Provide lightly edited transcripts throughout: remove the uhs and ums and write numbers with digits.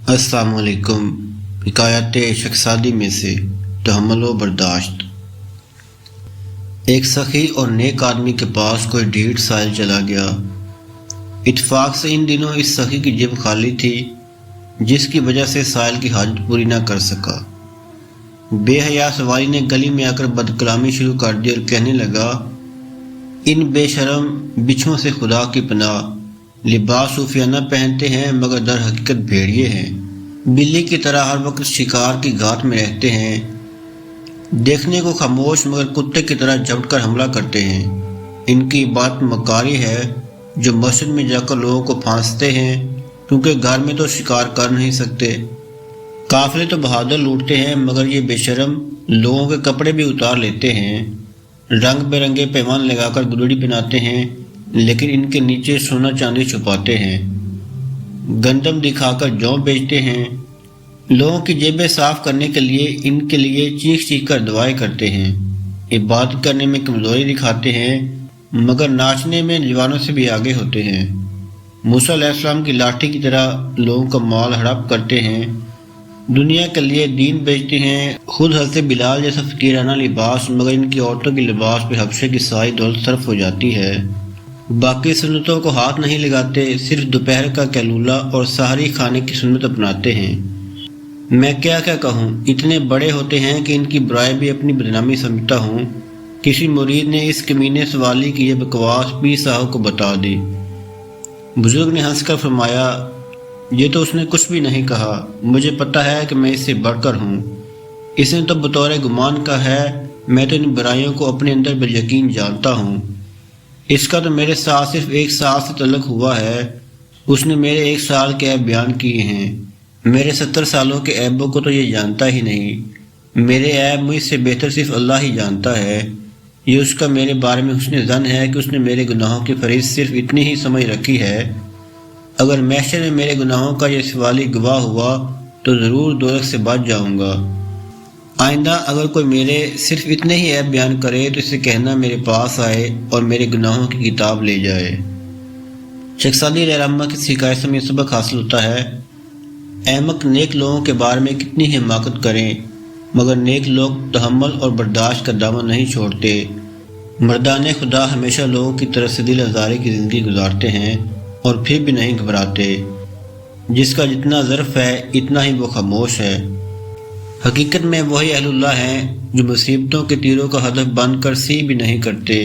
السلام علیکم۔ حکایت شخصادی میں سے تحمل و برداشت۔ ایک سخی اور نیک آدمی کے پاس کوئی ڈھیٹ سائل چلا گیا۔ اتفاق سے ان دنوں اس سخی کی جیب خالی تھی، جس کی وجہ سے سائل کی حاجت پوری نہ کر سکا۔ بے حیا سواری نے گلی میں آ کر بد کلامی شروع کر دی اور کہنے لگا، ان بے شرم بچھوؤں سے خدا کی پناہ، لباس صوفیانہ پہنتے ہیں مگر در حقیقت بھیڑیے ہیں، بلی کی طرح ہر وقت شکار کی گھات میں رہتے ہیں، دیکھنے کو خاموش مگر کتے کی طرح جھپٹ کر حملہ کرتے ہیں، ان کی بات مکاری ہے جو مسجد میں جا کر لوگوں کو پھانستے ہیں کیونکہ گھر میں تو شکار کر نہیں سکتے، قافلے تو بہادر لوٹتے ہیں مگر یہ بے شرم لوگوں کے کپڑے بھی اتار لیتے ہیں، رنگ برنگے پیمان لگا کر گدڑی بناتے ہیں لیکن ان کے نیچے سونا چاندی چھپاتے ہیں، گندم دکھا کر جو بیچتے ہیں، لوگوں کی جیبیں صاف کرنے کے لیے ان کے لیے چیخ چیخ کر دعائیں کرتے ہیں، عبادت کرنے میں کمزوری دکھاتے ہیں مگر ناچنے میں جوانوں سے بھی آگے ہوتے ہیں، موسیٰ علیہ السلام کی لاٹھی کی طرح لوگوں کا مال ہڑپ کرتے ہیں، دنیا کے لیے دین بیچتے ہیں، خود حضرت بلال جیسا فقیرانہ لباس مگر ان کی عورتوں کی لباس پہ حبشے کی ساری دولت صرف ہو جاتی ہے، باقی سنتوں کو ہاتھ نہیں لگاتے، صرف دوپہر کا کیلولہ اور سحری کھانے کی سنت اپناتے ہیں۔ میں کیا کہوں، اتنے بڑے ہوتے ہیں کہ ان کی برائی بھی اپنی بدنامی سمجھتا ہوں۔ کسی مرید نے اس کمینے سوالی کی یہ بکواس پیر صاحب کو بتا دی۔ بزرگ نے ہنس کر فرمایا، یہ تو اس نے کچھ بھی نہیں کہا، مجھے پتہ ہے کہ میں اس سے بڑھ کر ہوں، اس نے تو بطور گمان کا ہے، میں تو ان برائیوں کو اپنے اندر بالیقین جانتا ہوں، اس کا تو میرے ساتھ صرف 1 سال سے تعلق ہوا ہے، اس نے میرے 1 سال کے عیب بیان کیے ہیں، میرے 70 سالوں کے عیبوں کو تو یہ جانتا ہی نہیں، میرے عیب مجھ سے بہتر صرف اللہ ہی جانتا ہے، یہ اس کا میرے بارے میں حسن ظن ہے کہ اس نے میرے گناہوں کی فہرست صرف اتنی ہی سمجھ رکھی ہے، اگر محشر میں میرے گناہوں کا یہ سوالی گواہ ہوا تو ضرور دوزخ سے بچ جاؤں گا، آئندہ اگر کوئی میرے صرف اتنے ہی عیب بیان کرے تو اسے کہنا میرے پاس آئے اور میرے گناہوں کی کتاب لے جائے۔ شخصادی علیہ رحمہ کی حکایت سے یہ سبق حاصل ہوتا ہے، احمق نیک لوگوں کے بارے میں کتنی حماقت کریں مگر نیک لوگ تحمل اور برداشت کا دامن نہیں چھوڑتے، مردان خدا ہمیشہ لوگوں کی طرف سے دل آزاری کی زندگی گزارتے ہیں اور پھر بھی نہیں گھبراتے، جس کا جتنا ظرف ہے اتنا ہی وہ خاموش ہے، حقیقت میں وہی اہل اللہ ہیں جو مصیبتوں کے تیروں کا ہدف بن کر سی بھی نہیں کرتے۔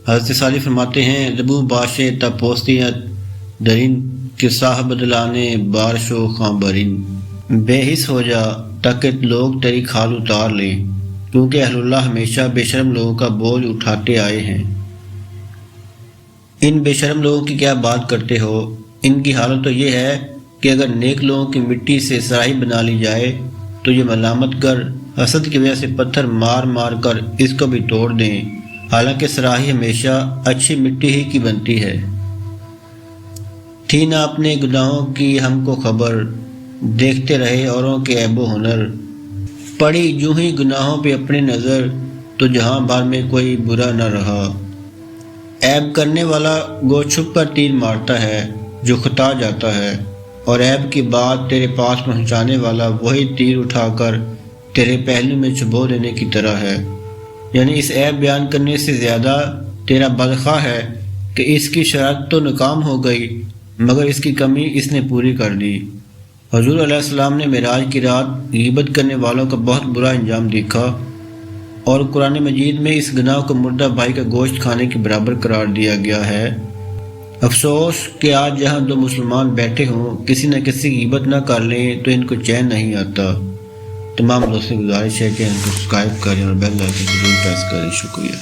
حضرت صالح فرماتے ہیں، زبو باشے تا پوستیت درین کے صاحب دلانے بارش و خامبرین، بے حس ہو جا تاکہ لوگ تیری کھال اتار لیں، کیونکہ اہل اللہ ہمیشہ بے شرم لوگوں کا بوجھ اٹھاتے آئے ہیں۔ ان بے شرم لوگوں کی کیا بات کرتے ہو، ان کی حالت تو یہ ہے کہ اگر نیک لوگوں کی مٹی سے سراہی بنا لی جائے تو یہ ملامت کر حسد کی وجہ سے پتھر مار مار کر اس کو بھی توڑ دیں، حالانکہ سراہی ہمیشہ اچھی مٹی ہی کی بنتی ہے۔ تھی نہ اپنے گناہوں کی ہم کو خبر، دیکھتے رہے اوروں کے عیب و ہنر، پڑی جو ہی گناہوں پہ اپنی نظر تو جہاں بھر میں کوئی برا نہ رہا، عیب کرنے والا گو چھپ کر تیر مارتا ہے جو خطا جاتا ہے، اور عیب کی بات تیرے پاس پہنچانے والا وہی تیر اٹھا کر تیرے پہلو میں چبو دینے کی طرح ہے، یعنی اس عیب بیان کرنے سے زیادہ تیرا بدخواہ ہے کہ اس کی شرط تو ناکام ہو گئی مگر اس کی کمی اس نے پوری کر دی۔ حضور علیہ السلام نے معراج کی رات غیبت کرنے والوں کا بہت برا انجام دیکھا، اور قرآن مجید میں اس گناہ کو مردہ بھائی کا گوشت کھانے کے برابر قرار دیا گیا ہے۔ افسوس کہ آج جہاں 2 مسلمان بیٹھے ہوں کسی نہ کسی کی غیبت نہ کر لیں تو ان کو چین نہیں آتا۔ تمام لوگوں سے گزارش ہے کہ ان کو سبسکرائب کریں اور بیل آئیکن ضرور پریس کریں۔ شکریہ۔